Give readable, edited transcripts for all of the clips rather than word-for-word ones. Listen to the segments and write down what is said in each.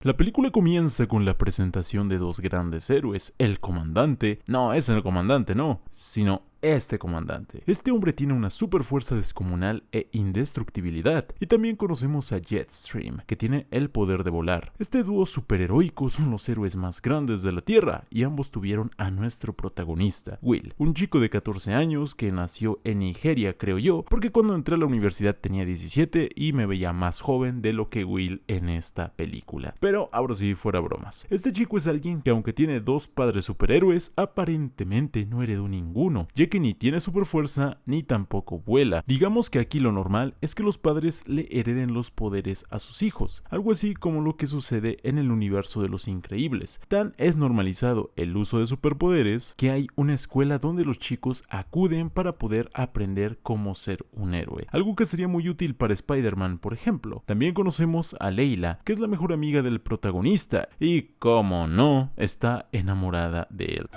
La película comienza con la presentación de dos grandes héroes, el comandante, no, es el comandante, no, sino este comandante. Este hombre tiene una super fuerza descomunal e indestructibilidad. Y también conocemos a Jetstream, que tiene el poder de volar. Este dúo superheroico son los héroes más grandes de la Tierra, y ambos tuvieron a nuestro protagonista, Will, un chico de 14 años que nació en Nigeria, creo yo, porque cuando entré a la universidad tenía 17 y me veía más joven de lo que Will en esta película. Pero ahora sí, fuera bromas. Este chico es alguien que, aunque tiene dos padres superhéroes, aparentemente no heredó ninguno, ya que ni tiene super fuerza ni tampoco vuela. Digamos que aquí lo normal es que los padres le hereden los poderes a sus hijos, algo así como lo que sucede en el universo de Los Increíbles. Tan es normalizado el uso de superpoderes que hay una escuela donde los chicos acuden para poder aprender cómo ser un héroe, algo que sería muy útil para Spider-Man, por ejemplo. También conocemos a Layla, que es la mejor amiga del protagonista y, como no, está enamorada de él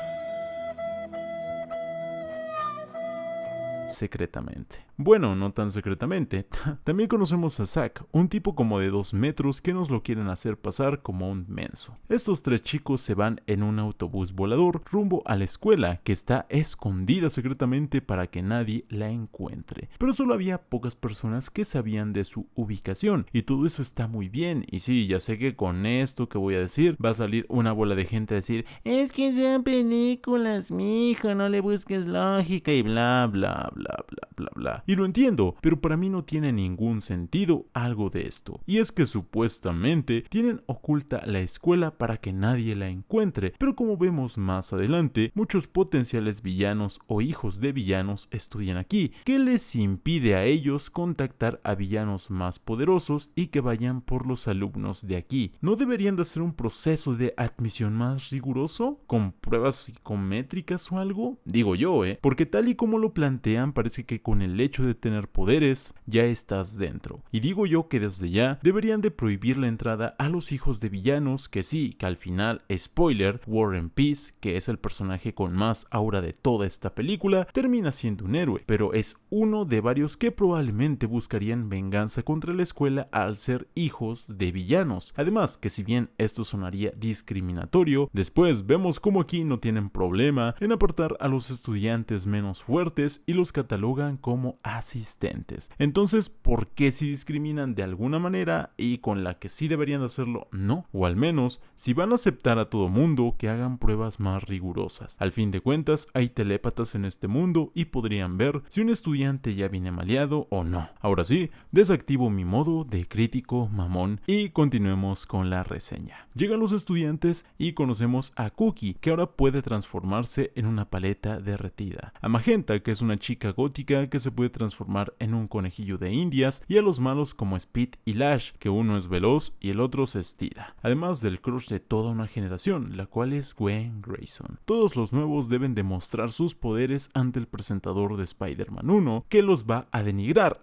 secretamente. Bueno, no tan secretamente. También conocemos a Zack, un tipo como de 2 metros que nos lo quieren hacer pasar como un menso. Estos tres chicos se van en un autobús volador rumbo a la escuela, que está escondida secretamente para que nadie la encuentre. Pero solo había pocas personas que sabían de su ubicación, y todo eso está muy bien. Y sí, ya sé que con esto que voy a decir va a salir una bola de gente a decir: es que sean películas, mijo, no le busques lógica y bla bla bla bla bla bla. Y lo entiendo, pero para mí no tiene ningún sentido algo de esto. Y es que supuestamente tienen oculta la escuela para que nadie la encuentre, pero como vemos más adelante, muchos potenciales villanos o hijos de villanos estudian aquí, que les impide a ellos contactar a villanos más poderosos y que vayan por los alumnos de aquí. ¿No deberían de hacer un proceso de admisión más riguroso? ¿Con pruebas psicométricas o algo? Digo yo, porque tal y como lo plantean, parece que con el hecho de tener poderes ya estás dentro. Y digo yo que desde ya deberían de prohibir la entrada a los hijos de villanos, que sí, que al final, spoiler, Warren Peace, que es el personaje con más aura de toda esta película, termina siendo un héroe, pero es uno de varios que probablemente buscarían venganza contra la escuela al ser hijos de villanos. Además, que si bien esto sonaría discriminatorio, después vemos como aquí no tienen problema en apartar a los estudiantes menos fuertes y los catalogan como asistentes. Entonces, ¿por qué si discriminan de alguna manera y con la que sí deberían de hacerlo no? O al menos, si van a aceptar a todo mundo, que hagan pruebas más rigurosas. Al fin de cuentas, hay telépatas en este mundo y podrían ver si un estudiante ya viene maleado o no. Ahora sí, desactivo mi modo de crítico mamón y continuemos con la reseña. Llegan los estudiantes y conocemos a Cookie, que ahora puede transformarse en una paleta derretida. A Magenta, que es una chica gótica que se puede transformar en un conejillo de indias, y a los malos como Speed y Lash, que uno es veloz y el otro se estira. Además del crush de toda una generación, la cual es Gwen Grayson. Todos los nuevos deben demostrar sus poderes ante el presentador de Spider-Man 1, que los va a denigrar,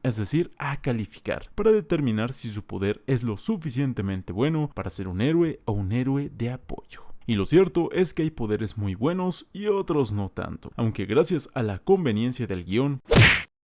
es decir, a calificar, para determinar si su poder es lo suficientemente bueno para ser un héroe o un héroe de apoyo. Y lo cierto es que hay poderes muy buenos y otros no tanto, aunque gracias a la conveniencia del guión,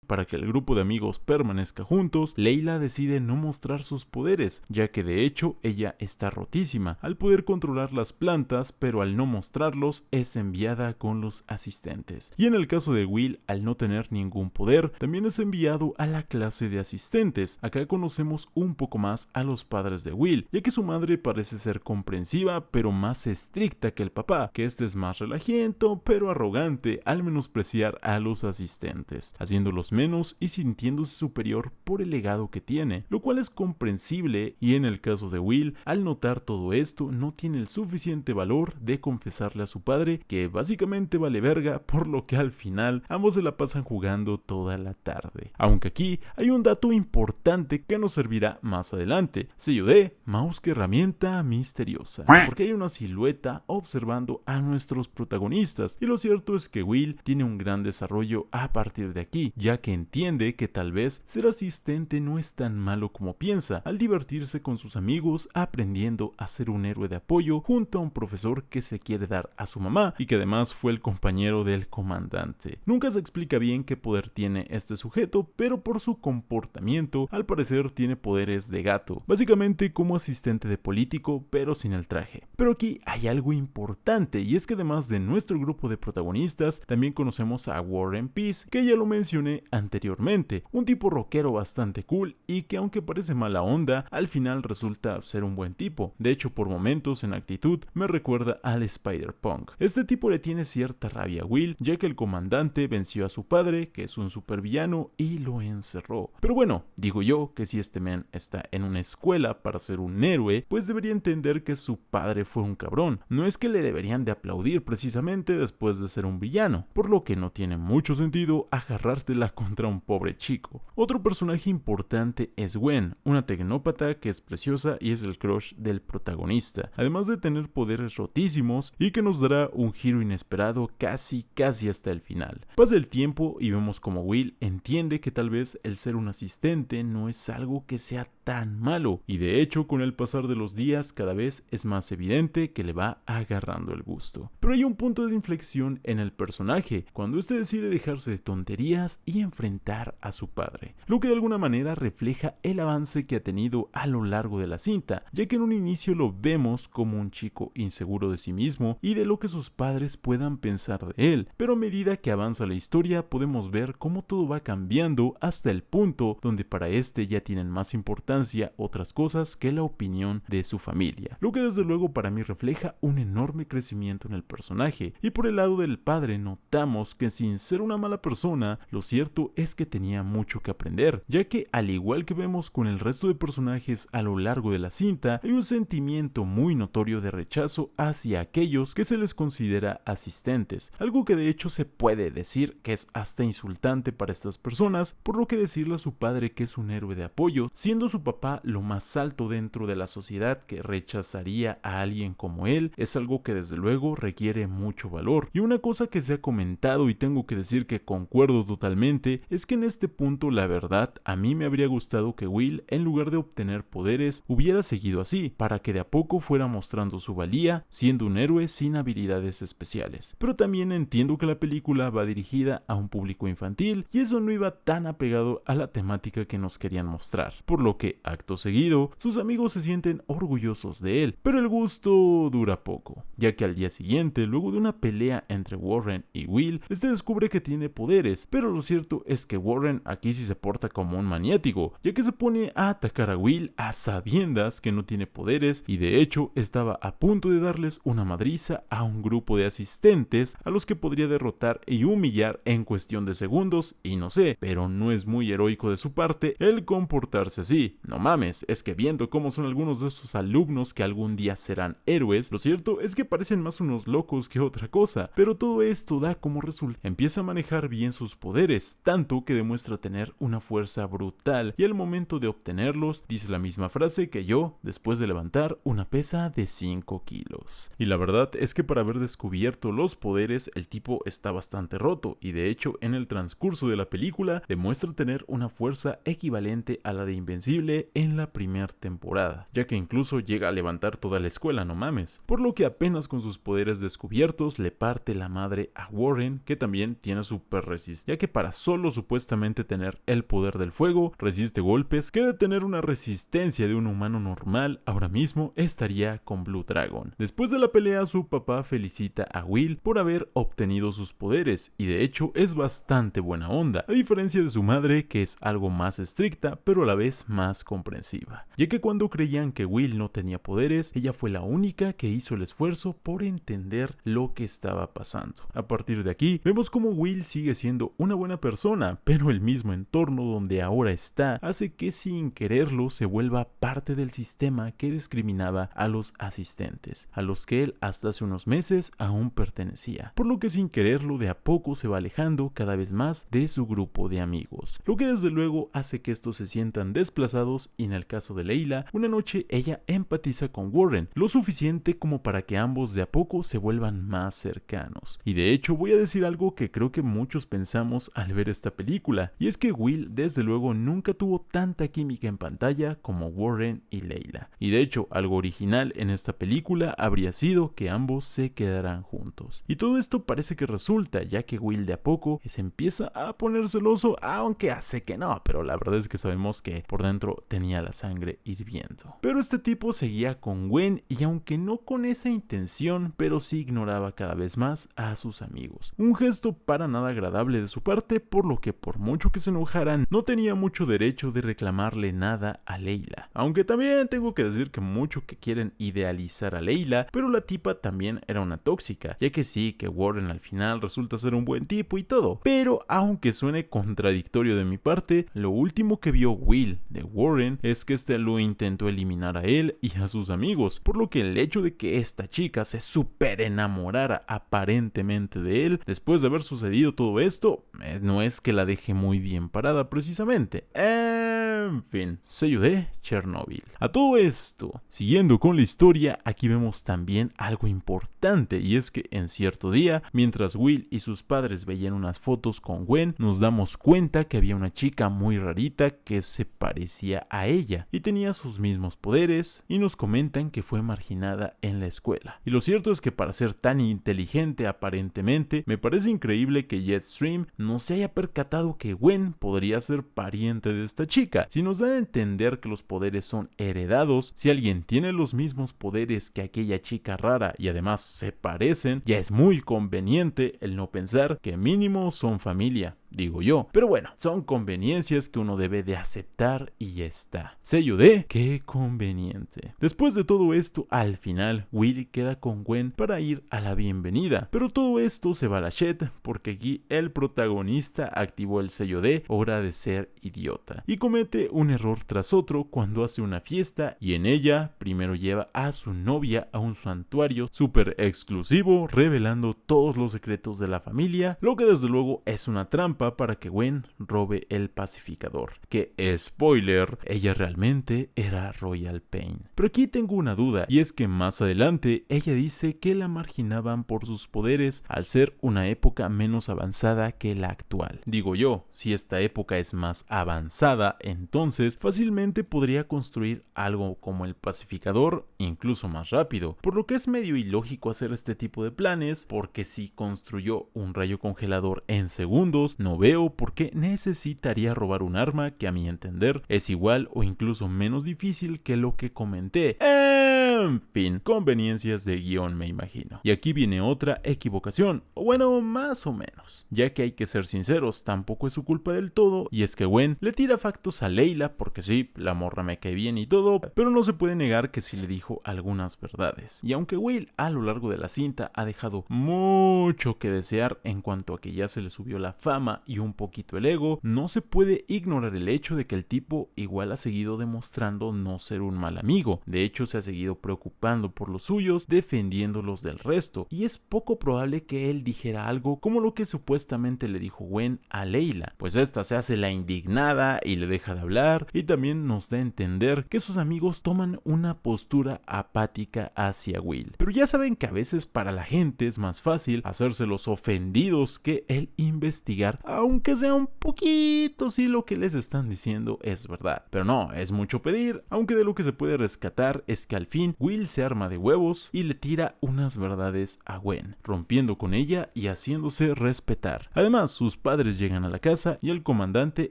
para que el grupo de amigos permanezca juntos, Layla decide no mostrar sus poderes, ya que de hecho ella está rotísima al poder controlar las plantas, pero al no mostrarlos es enviada con los asistentes. Y en el caso de Will, al no tener ningún poder, también es enviado a la clase de asistentes. Acá conocemos un poco más a los padres de Will, ya que su madre parece ser comprensiva, pero más estricta que el papá, que este es más relajiento, pero arrogante al menospreciar a los asistentes, haciéndolos menos y sintiéndose superior por el legado que tiene, lo cual es comprensible. Y en el caso de Will, al notar todo esto, no tiene el suficiente valor de confesarle a su padre que básicamente vale verga, por lo que al final ambos se la pasan jugando toda la tarde. Aunque aquí hay un dato importante que nos servirá más adelante: sello de mouse, que herramienta misteriosa, porque hay una silueta observando a nuestros protagonistas, y lo cierto es que Will tiene un gran desarrollo a partir de aquí, ya que entiende que tal vez ser asistente no es tan malo como piensa, al divertirse con sus amigos aprendiendo a ser un héroe de apoyo junto a un profesor que se quiere dar a su mamá y que además fue el compañero del comandante. Nunca se explica bien qué poder tiene este sujeto, pero por su comportamiento al parecer tiene poderes de gato, básicamente como asistente de político pero sin el traje. Pero aquí hay algo importante, y es que además de nuestro grupo de protagonistas también conocemos a Warren Peace, que ya lo mencioné anteriormente, un tipo rockero bastante cool y que aunque parece mala onda, al final resulta ser un buen tipo. De hecho, por momentos en actitud me recuerda al Spider-Punk. Este tipo le tiene cierta rabia a Will, ya que el comandante venció a su padre, que es un supervillano, y lo encerró. Pero bueno, digo yo que si este man está en una escuela para ser un héroe, pues debería entender que su padre fue un cabrón. No es que le deberían de aplaudir precisamente después de ser un villano, por lo que no tiene mucho sentido agarrártela contra un pobre chico. Otro personaje importante es Gwen, una tecnópata que es preciosa y es el crush del protagonista, además de tener poderes rotísimos y que nos dará un giro inesperado casi hasta el final. Pasa el tiempo y vemos como Will entiende que tal vez el ser un asistente no es algo que sea tan malo, y de hecho con el pasar de los días cada vez es más evidente que le va agarrando el gusto. Pero hay un punto de inflexión en el personaje, cuando este decide dejarse de tonterías y enfrentar a su padre, lo que de alguna manera refleja el avance que ha tenido a lo largo de la cinta, ya que en un inicio lo vemos como un chico inseguro de sí mismo y de lo que sus padres puedan pensar de él, pero a medida que avanza la historia podemos ver cómo todo va cambiando hasta el punto donde para este ya tienen más importancia otras cosas que la opinión de su familia, lo que desde luego para mí refleja un enorme crecimiento en el personaje. Y por el lado del padre notamos que sin ser una mala persona, lo cierto es que tenía mucho que aprender, ya que al igual que vemos con el resto de personajes a lo largo de la cinta, hay un sentimiento muy notorio de rechazo hacia aquellos que se les considera asistentes, algo que de hecho se puede decir que es hasta insultante para estas personas, por lo que decirle a su padre que es un héroe de apoyo, siendo su papá lo más alto dentro de la sociedad que rechazaría a alguien como él, es algo que desde luego requiere mucho valor. Y una cosa que se ha comentado y tengo que decir que concuerdo totalmente, es que en este punto la verdad a mí me habría gustado que Will, en lugar de obtener poderes, hubiera seguido así, para que de a poco fuera mostrando su valía, siendo un héroe sin habilidades especiales. Pero también entiendo que la película va dirigida a un público infantil y eso no iba tan apegado a la temática que nos querían mostrar, por lo que acto seguido sus amigos se sienten orgullosos de él, pero el gusto dura poco, ya que al día siguiente, luego de una pelea entre Warren y Will, este descubre que tiene poderes, pero lo cierto es que Warren aquí sí se porta como un maniático, ya que se pone a atacar a Will a sabiendas que no tiene poderes y de hecho estaba a punto de darles una madriza a un grupo de asistentes a los que podría derrotar y humillar en cuestión de segundos, y no sé, pero no es muy heroico de su parte el comportarse así. No mames, es que viendo cómo son algunos de estos alumnos que algún día serán héroes, lo cierto es que parecen más unos locos que otra cosa, pero todo esto da como resultado empieza a manejar bien sus poderes, tanto que demuestra tener una fuerza brutal y al momento de obtenerlos dice la misma frase que yo después de levantar una pesa de 5 kilos. Y la verdad es que para haber descubierto los poderes el tipo está bastante roto y de hecho en el transcurso de la película demuestra tener una fuerza equivalente a la de Invencible en la primera temporada, ya que incluso llega a levantar toda la escuela, no mames, por lo que apenas con sus poderes descubiertos le parte la madre a Warren, que también tiene super resistencia, ya que para solo supuestamente tener el poder del fuego resiste golpes, que de tener una resistencia de un humano normal ahora mismo estaría con Blue Dragon. Después de la pelea su papá felicita a Will por haber obtenido sus poderes y de hecho es bastante buena onda, a diferencia de su madre que es algo más estricta pero a la vez más comprensiva, ya que cuando creían que Will no tenía poderes, ella fue la única que hizo el esfuerzo por entender lo que estaba pasando. A partir de aquí, vemos como Will sigue siendo una buena persona, pero el mismo entorno donde ahora está hace que sin quererlo se vuelva parte del sistema que discriminaba a los asistentes, a los que él hasta hace unos meses aún pertenecía, por lo que sin quererlo de a poco se va alejando cada vez más de su grupo de amigos, lo que desde luego hace que estos se sientan desplazados enamorados y en el caso de Layla, una noche ella empatiza con Warren, lo suficiente como para que ambos de a poco se vuelvan más cercanos. Y de hecho voy a decir algo que creo que muchos pensamos al ver esta película, y es que Will desde luego nunca tuvo tanta química en pantalla como Warren y Layla. Y de hecho algo original en esta película habría sido que ambos se quedaran juntos. Y todo esto parece que resulta, ya que Will de a poco se empieza a poner celoso, aunque hace que no, pero la verdad es que sabemos que por dentro tenía la sangre hirviendo. Pero este tipo seguía con Gwen y aunque no con esa intención, pero sí ignoraba cada vez más a sus amigos. Un gesto para nada agradable de su parte, por lo que por mucho que se enojaran, no tenía mucho derecho de reclamarle nada a Layla. Aunque también tengo que decir que mucho que quieren idealizar a Layla, pero la tipa también era una tóxica, ya que sí, que Warren al final resulta ser un buen tipo y todo, pero aunque suene contradictorio de mi parte, lo último que vio Will de Warren es que este lo intentó eliminar a él y a sus amigos, por lo que el hecho de que esta chica se súper enamorara aparentemente de él después de haber sucedido todo esto, no es que la deje muy bien parada precisamente. En fin, sello de Chernobyl. A todo esto, siguiendo con la historia, aquí vemos también algo importante, y es que en cierto día, mientras Will y sus padres veían unas fotos con Gwen, nos damos cuenta que había una chica muy rarita que se parecía a ella y tenía sus mismos poderes, y nos comentan que fue marginada en la escuela. Y lo cierto es que para ser tan inteligente aparentemente, me parece increíble que Jetstream no se haya percatado que Gwen podría ser pariente de esta chica. Si nos da a entender que los poderes son heredados, si alguien tiene los mismos poderes que aquella chica rara y además se parecen, ya es muy conveniente el no pensar que mínimo son familia, digo yo. Pero bueno, son conveniencias que uno debe de aceptar y ya está. Sello de qué conveniente. Después de todo esto, al final, Will queda con Gwen para ir a la bienvenida. Pero todo esto se va a la shit porque aquí el protagonista activó el sello de hora de ser idiota y comete un error tras otro cuando hace una fiesta y en ella primero lleva a su novia a un santuario súper exclusivo revelando todos los secretos de la familia, lo que desde luego es una trampa para que Gwen robe el pacificador, que spoiler, ella realmente era Royal Pain. Pero aquí tengo una duda, y es que más adelante ella dice que la marginaban por sus poderes al ser una época menos avanzada que la actual. Digo yo, si esta época es más avanzada, entonces fácilmente podría construir algo como el pacificador, incluso más rápido, por lo que es medio ilógico hacer este tipo de planes, porque si construyó un rayo congelador en segundos, no veo por qué necesitaría robar un arma que a mi entender es igual o incluso menos difícil que lo que comenté. En fin, conveniencias de guión me imagino. Y aquí viene otra equivocación, o bueno, más o menos, ya que hay que ser sinceros, tampoco es su culpa del todo, y es que Gwen le tira factos a Layla porque sí, la morra me cae bien y todo, pero no se puede negar que sí le dijo algunas verdades. Y aunque Will a lo largo de la cinta ha dejado mucho que desear en cuanto a que ya se le subió la fama y un poquito el ego, no se puede ignorar el hecho de que el tipo igual ha seguido demostrando no ser un mal amigo. De hecho, se ha seguido preocupando por los suyos, defendiéndolos del resto, y es poco probable que él dijera algo como lo que supuestamente le dijo Gwen a Layla, pues esta se hace la indignada y le deja de hablar, y también nos da a entender que sus amigos toman una postura apática hacia Will. Pero ya saben que a veces para la gente es más fácil hacerse los ofendidos que el investigar, aunque sea un poquito si lo que les están diciendo es verdad. Pero no, es mucho pedir, aunque de lo que se puede rescatar es que al fin Will se arma de huevos y le tira unas verdades a Gwen, rompiendo con ella y haciéndose respetar. Además, sus padres llegan a la casa y el comandante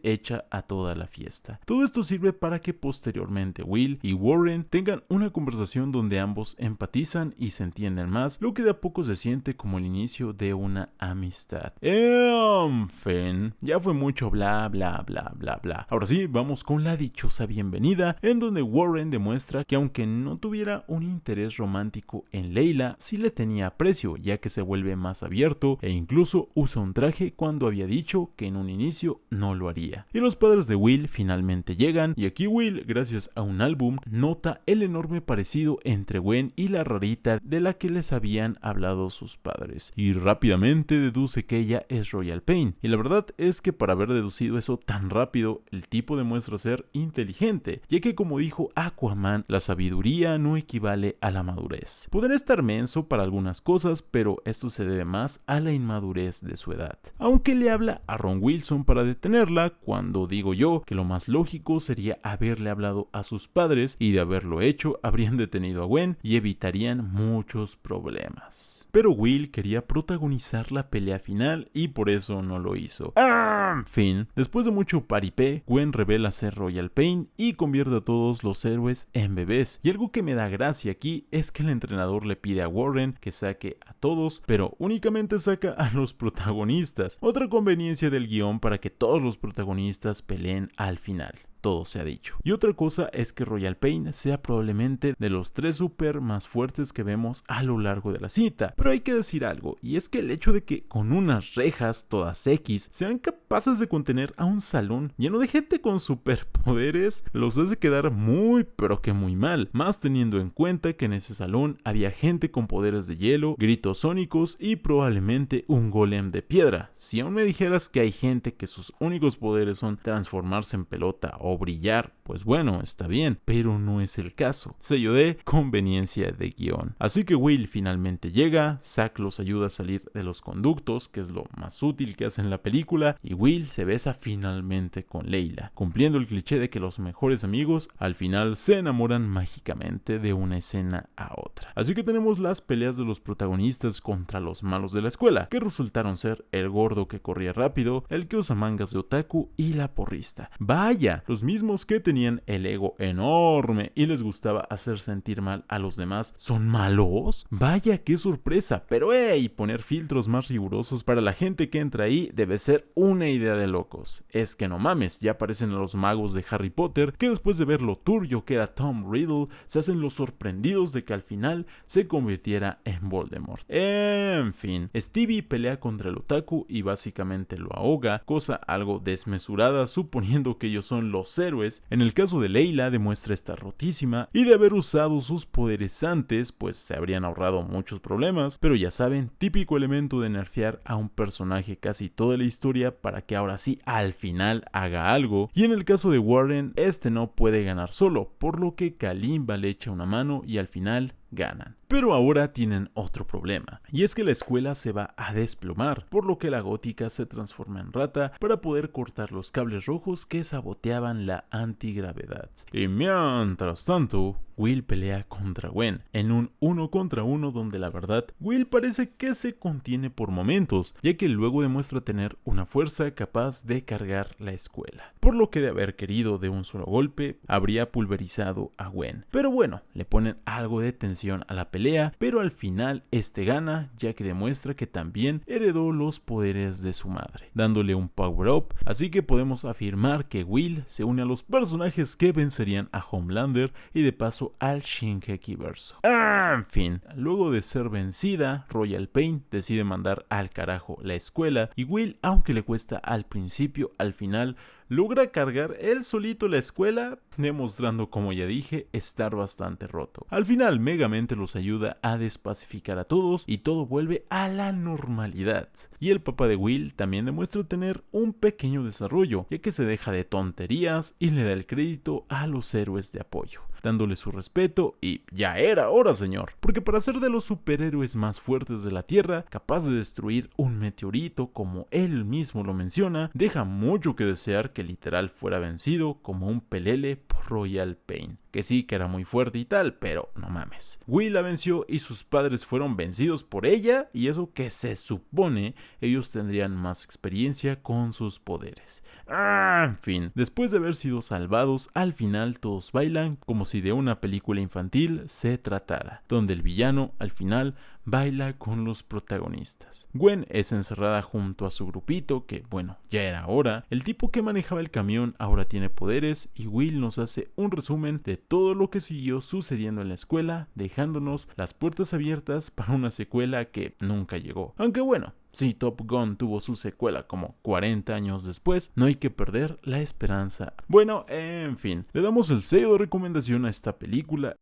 echa a toda la fiesta. Todo esto sirve para que posteriormente Will y Warren tengan una conversación donde ambos empatizan y se entienden más, lo que de a poco se siente como el inicio de una amistad. En fin, ya fue mucho bla bla bla bla bla. Ahora sí, vamos con la dichosa bienvenida, en donde Warren demuestra que aunque no tuviera tuviera un interés romántico en Layla sí le tenía aprecio, ya que se vuelve más abierto e incluso usa un traje cuando había dicho que en un inicio no lo haría. Y los padres de Will finalmente llegan, y aquí Will, gracias a un álbum, nota el enorme parecido entre Gwen y la rarita de la que les habían hablado sus padres, y rápidamente deduce que ella es Royal Pain. Y la verdad es que para haber deducido eso tan rápido, el tipo demuestra ser inteligente, ya que como dijo Aquaman, la sabiduría no equivale a la madurez. Podrá estar menso para algunas cosas, pero esto se debe más a la inmadurez de su edad. Aunque le habla a Ron Wilson para detenerla, cuando digo yo que lo más lógico sería haberle hablado a sus padres, y de haberlo hecho habrían detenido a Gwen y evitarían muchos problemas. Pero Will quería protagonizar la pelea final y por eso no lo hizo. En fin, después de mucho paripé, Gwen revela ser Royal Pain y convierte a todos los héroes en bebés. Y algo que me da gracia aquí es que el entrenador le pide a Warren que saque a todos, pero únicamente saca a los protagonistas. Otra conveniencia del guión para que todos los protagonistas peleen al final. Todo se ha dicho. Y otra cosa es que Royal Pain sea probablemente de los 3 super más fuertes que vemos a lo largo de la cinta. Pero hay que decir algo, y es que el hecho de que con unas rejas todas X sean capaces de contener a un salón lleno de gente con superpoderes los hace quedar muy pero que muy mal, más teniendo en cuenta que en ese salón había gente con poderes de hielo, gritos sónicos y probablemente un golem de piedra. Si aún me dijeras que hay gente que sus únicos poderes son transformarse en pelota o brillar, pues bueno, está bien, pero no es el caso. Sello de conveniencia de guión. Así que Will finalmente llega, Zack los ayuda a salir de los conductos, que es lo más útil que hace en la película, y Will se besa finalmente con Layla, cumpliendo el cliché de que los mejores amigos al final se enamoran mágicamente de una escena a otra. Así que tenemos las peleas de los protagonistas contra los malos de la escuela, que resultaron ser el gordo que corría rápido, el que usa mangas de otaku y la porrista. Vaya, los mismos que tenían el ego enorme y les gustaba hacer sentir mal a los demás, ¿son malos? Vaya, qué sorpresa, pero poner filtros más rigurosos para la gente que entra ahí debe ser una idea de locos. Es que no mames, ya aparecen a los magos de Harry Potter que después de ver lo turbio que era Tom Riddle, se hacen los sorprendidos de que al final se convirtiera en Voldemort. En fin, Stevie pelea contra el otaku y básicamente lo ahoga, cosa algo desmesurada suponiendo que ellos son los héroes. En el caso de Layla demuestra estar rotísima y de haber usado sus poderes antes pues se habrían ahorrado muchos problemas, pero ya saben, típico elemento de nerfear a un personaje casi toda la historia para que ahora sí al final haga algo. Y en el caso de Warren, este no puede ganar solo, por lo que Kalimba le echa una mano y al final ganan. Pero ahora tienen otro problema, y es que la escuela se va a desplomar, por lo que la gótica se transforma en rata para poder cortar los cables rojos que saboteaban la antigravedad. Y mientras tanto, Will pelea contra Gwen, en un 1 contra 1 donde la verdad, Will parece que se contiene por momentos, ya que luego demuestra tener una fuerza capaz de cargar la escuela, por lo que de haber querido de un solo golpe, habría pulverizado a Gwen. Pero bueno, le ponen algo de tensión a la pelea, pero al final este gana, ya que demuestra que también heredó los poderes de su madre, dándole un power up, así que podemos afirmar que Will se une a los personajes que vencerían a Homelander y de paso al Shingekiverso. En fin, luego de ser vencida, Royal Pain decide mandar al carajo la escuela y Will, aunque le cuesta al principio, al final logra cargar él solito la escuela, demostrando, como ya dije, estar bastante roto. Al final, Megamente los ayuda a despacificar a todos y todo vuelve a la normalidad. Y el papá de Will también demuestra tener un pequeño desarrollo, ya que se deja de tonterías y le da el crédito a los héroes de apoyo, dándole su respeto y ya era hora, señor. Porque para ser de los superhéroes más fuertes de la Tierra, capaz de destruir un meteorito como él mismo lo menciona, deja mucho que desear que literal fuera vencido como un pelele por Royal Pain. Que sí, que era muy fuerte y tal, pero no mames. Will la venció y sus padres fueron vencidos por ella, y eso que se supone ellos tendrían más experiencia con sus poderes. En fin, después de haber sido salvados, al final todos bailan como si de una película infantil se tratara, donde el villano al final baila con los protagonistas. Gwen es encerrada junto a su grupito, que bueno, ya era hora. El tipo que manejaba el camión ahora tiene poderes y Will nos hace un resumen de todo lo que siguió sucediendo en la escuela, dejándonos las puertas abiertas para una secuela que nunca llegó. Aunque bueno, si Top Gun tuvo su secuela como 40 años después, no hay que perder la esperanza. Bueno, en fin, le damos el sello de recomendación a esta película.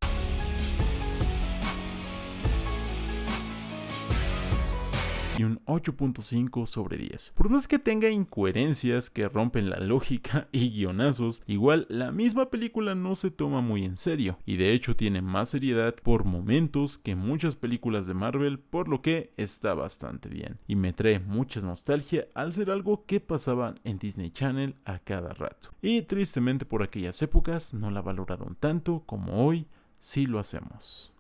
Y un 8.5 sobre 10. Por más que tenga incoherencias que rompen la lógica y guionazos, igual la misma película no se toma muy en serio, y de hecho tiene más seriedad por momentos que muchas películas de Marvel, por lo que está bastante bien. Y me trae mucha nostalgia al ser algo que pasaba en Disney Channel a cada rato. Y tristemente por aquellas épocas no la valoraron tanto como hoy sí lo hacemos.